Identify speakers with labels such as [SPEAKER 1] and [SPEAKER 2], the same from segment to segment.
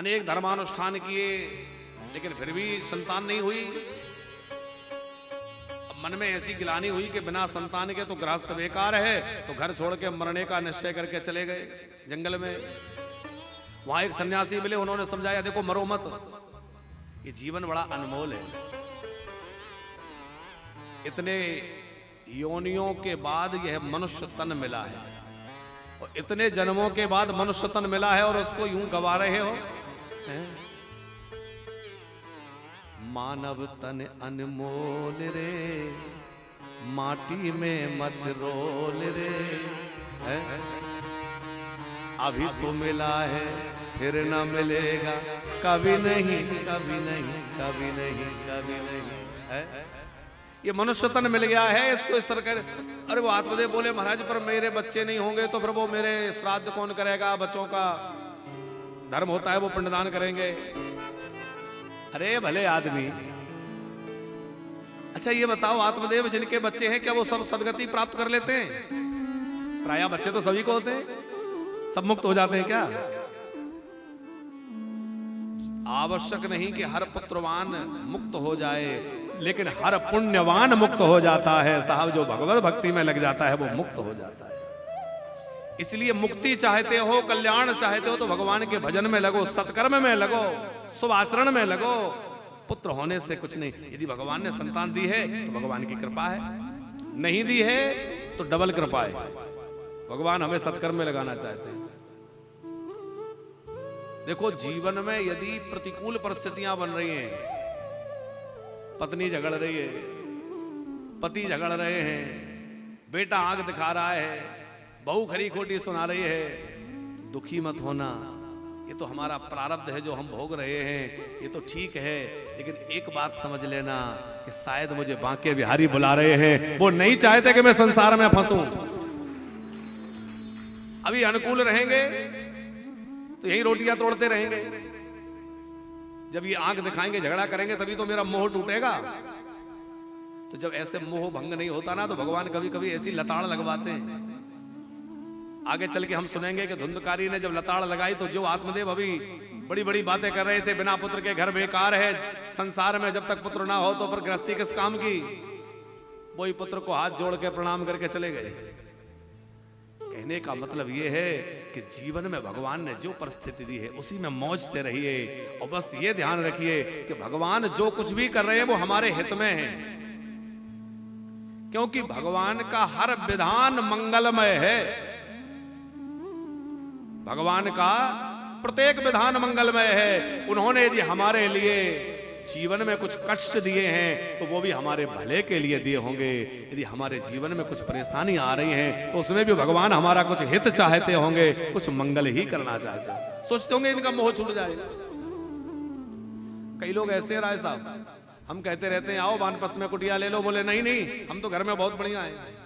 [SPEAKER 1] अनेक धर्मानुष्ठान किए, लेकिन फिर भी संतान नहीं हुई। मन में ऐसी गिलानी हुई कि बिना संतान के तो गृहस्थ बेकार है, तो घर छोड़ के मरने का निश्चय करके चले गए जंगल में। वहां एक सन्यासी मिले, उन्होंने समझाया देखो मरो मत, ये जीवन बड़ा अनमोल है। इतने योनियों के बाद यह मनुष्य तन मिला है, और इतने जन्मों के बाद मनुष्य तन मिला है और उसको यूं गवा रहे हो। मानव तन अनमोल रे, माटी में मत रोल रे, अभी तो मिला है फिर न मिलेगा, कभी नहीं कभी नहीं कभी नहीं कभी नहीं। ये मनुष्य तन मिल गया है, इसको इस तरह कर। अरे वो आत्मदेव बोले महाराज पर मेरे बच्चे नहीं होंगे तो फिर वो मेरे श्राद्ध कौन करेगा? बच्चों का धर्म होता है, वो पिंडदान करेंगे। अरे भले आदमी, अच्छा ये बताओ आत्मदेव जिनके बच्चे हैं क्या वो सब सदगति प्राप्त कर लेते हैं? प्रायः बच्चे तो सभी को होते हैं, सब मुक्त हो जाते हैं क्या? आवश्यक नहीं कि हर पुत्रवान मुक्त हो जाए, लेकिन हर पुण्यवान मुक्त हो जाता है साहब। जो भगवत भक्ति में लग जाता है वो मुक्त हो जाता है। इसलिए मुक्ति चाहते हो, कल्याण चाहते हो तो भगवान के भजन में लगो, सत्कर्म में लगो, शुभ आचरण में लगो। पुत्र होने से कुछ नहीं। यदि भगवान ने संतान दी है तो भगवान की कृपा है, नहीं दी है तो डबल कृपा है। भगवान हमें सत्कर्म में लगाना चाहते हैं। देखो जीवन में यदि प्रतिकूल परिस्थितियां बन रही हैं, पत्नी झगड़ रही है, पति झगड़ रहे हैं, बेटा आंख दिखा रहा है, बहू खरी खोटी सुना रही है, दुखी मत होना। ये तो हमारा प्रारब्ध है जो हम भोग रहे हैं, ये तो ठीक है। लेकिन एक बात समझ लेना कि शायद मुझे बांके बिहारी बुला रहे हैं, वो नहीं चाहते कि मैं संसार में फंसूं। अभी अनुकूल रहेंगे तो यही रोटियां तोड़ते रहेंगे, जब ये आंख दिखाएंगे झगड़ा करेंगे तभी तो मेरा मोह टूटेगा। तो जब ऐसे मोह भंग नहीं होता ना, तो भगवान कभी कभी ऐसी लताड़ लगवाते हैं। आगे चल के हम सुनेंगे कि धुंधकारी ने जब लताड़ लगाई तो जो आत्मदेव अभी बड़ी बड़ी बातें कर रहे थे, बिना पुत्र के घर बेकार है, संसार में जब तक पुत्र ना हो तो फिर गृहस्थी किस काम की, वही पुत्र को हाथ जोड़ के प्रणाम करके चले गए। कहने का मतलब यह है कि जीवन में भगवान ने जो परिस्थिति दी है उसी में मौज से रहिए, और बस ये ध्यान रखिए कि भगवान जो कुछ भी कर रहे हैं वो हमारे हित में है, क्योंकि भगवान का हर विधान मंगलमय है। भगवान का प्रत्येक विधान मंगलमय है। उन्होंने यदि हमारे लिए जीवन में कुछ कष्ट दिए हैं तो वो भी हमारे भले के लिए दिए होंगे। यदि हमारे जीवन में कुछ परेशानी आ रही है तो उसमें भी भगवान हमारा कुछ हित चाहते होंगे, कुछ मंगल ही करना चाहते हैं। सोचते होंगे इनका मोह छूट जाएगा। कई लोग ऐसे राय साहब, हम कहते रहते हैं आओ वानप्रस्थ में कुटिया ले लो, बोले नहीं नहीं हम तो घर में बहुत बढ़िया है।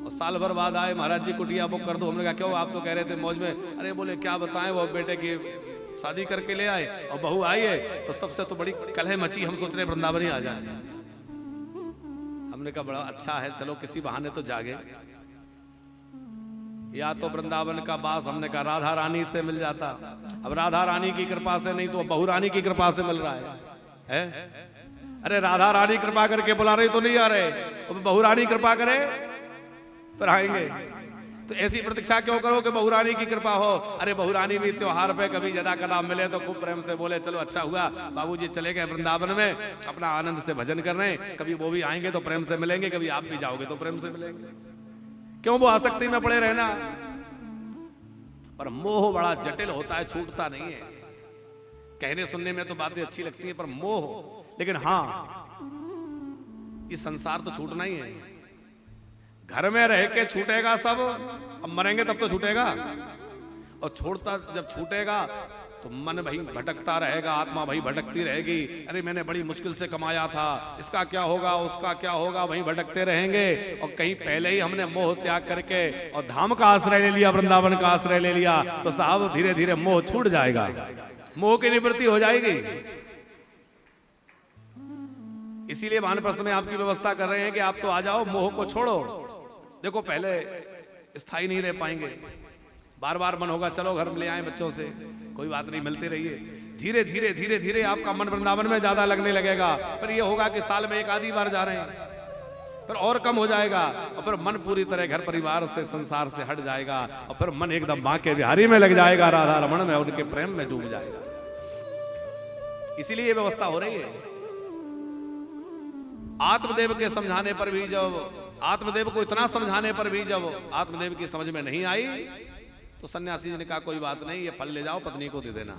[SPEAKER 1] और साल भर बाद आए, महाराज जी कुटिया बुक कर दो। हमने कहा क्यों, आप तो कह रहे थे मौज में। अरे बोले क्या बताएं, वो बेटे की शादी करके ले आए और बहू आई है, तो तब से तो बड़ी कलह मची, हम सोच रहे वृंदावन ही आ जाए। हमने कहा बड़ा अच्छा है, चलो किसी बहाने तो जागे। या तो वृंदावन का बास, हमने कहा राधा रानी से मिल जाता। अब राधा रानी की कृपा से नहीं तो बहू रानी की कृपा से मिल रहा है? अरे राधा रानी कृपा करके बुला रही तो नहीं आ रहे, बहू रानी कृपा करे फिर आएंगे। तो ऐसी प्रतीक्षा क्यों करो कि बहुरानी की कृपा हो? अरे बहुरानी भी त्योहार पे कभी जदा कदा मिले तो खूब प्रेम से बोले चलो अच्छा हुआ बाबूजी चले गए वृंदावन में अपना आनंद से भजन कर रहे हैं, कभी वो भी आएंगे तो प्रेम से मिलेंगे, कभी आप भी जाओगे तो प्रेम से मिलेंगे। क्यों वो आसक्ति में पड़े रहना? पर मोह बड़ा जटिल होता है, छूटता नहीं है। कहने सुनने में तो बातें अच्छी लगती हैं, पर मोह, लेकिन हाँ ये संसार तो छूटना ही है। घर में रह के छूटेगा सब, अब मरेंगे तब तो छूटेगा। और छोड़ता जब छूटेगा तो मन भाई भटकता रहेगा, आत्मा भाई भटकती रहेगी। अरे मैंने बड़ी मुश्किल से कमाया था, इसका क्या होगा, उसका क्या होगा, वहीं भटकते रहेंगे। और कहीं पहले ही हमने मोह त्याग करके और धाम का आश्रय ले लिया, वृंदावन का आश्रय ले लिया, तो साहब धीरे धीरे मोह छूट जाएगा, मोह की निवृत्ति हो जाएगी। इसीलिए वानप्रस्थ में आपकी व्यवस्था कर रहे हैं कि आप तो आ जाओ, मोह को छोड़ो। देखो पहले स्थायी नहीं रह पाएंगे, बार बार मन होगा चलो घर में ले आए बच्चों से, कोई बात नहीं, मिलते रहिए। धीरे धीरे धीरे धीरे आपका मन वृंदावन में ज्यादा लगने लगेगा। पर ये होगा कि साल में एक आधी बार जा रहे हैं, फिर और कम हो जाएगा, और फिर मन पूरी तरह घर परिवार से संसार से हट जाएगा, और फिर मन एकदम मां के बिहारी में लग जाएगा, राधा रमण में, उनके प्रेम में डूब जाएगा। इसीलिए ये व्यवस्था हो रही है। आत्मदेव के समझाने पर भी जब, आत्मदेव को इतना समझाने पर भी जब आत्मदेव की समझ में नहीं आई, तो सन्यासी जी ने कहा कोई बात नहीं, ये फल ले जाओ, पत्नी को दे देना।